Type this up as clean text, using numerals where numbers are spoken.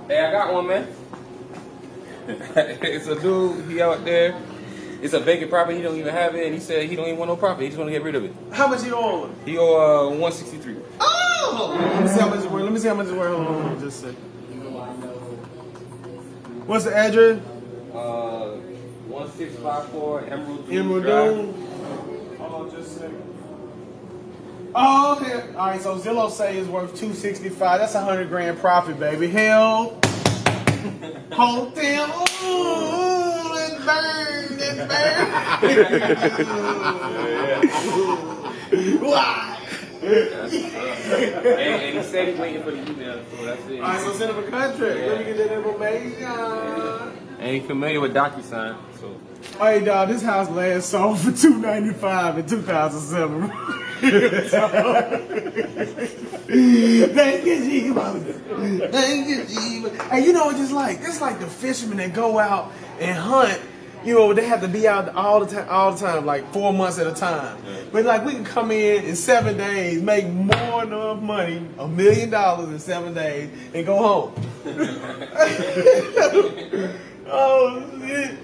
Hey, I got one, man. It's a dude, he out there. It's a vacant property, he don't even have it, and he said he don't even want no profit, he just want to get rid of it. How much you owe? He owe 163. Oh! Let me see how much it's worth. Let me see how much it's worth. Hold on, just a second. What's the address? 1654 Emerald Drive. Emerald Dune. Hold on, just a second. Oh, okay. All right, so Zillow say it's worth 265. That's 100 grand profit, baby. Hell, hotel. Ooh, let's burn, let's burn. Why? and he said he's waiting for the email, so that's it. All right, so send him a contract. Let me get that information. And he's familiar with DocuSign, so. Hey, dog, this house last sold for $295 in 2007. Thank you, Jesus. Thank you, Jesus. Hey, you know what it's like? It's like the fishermen that go out and hunt. You know, they have to be out all the time, like 4 months at a time. But like, we can come in 7 days, make more than enough money, $1 million in 7 days, and go home. Oh, shit.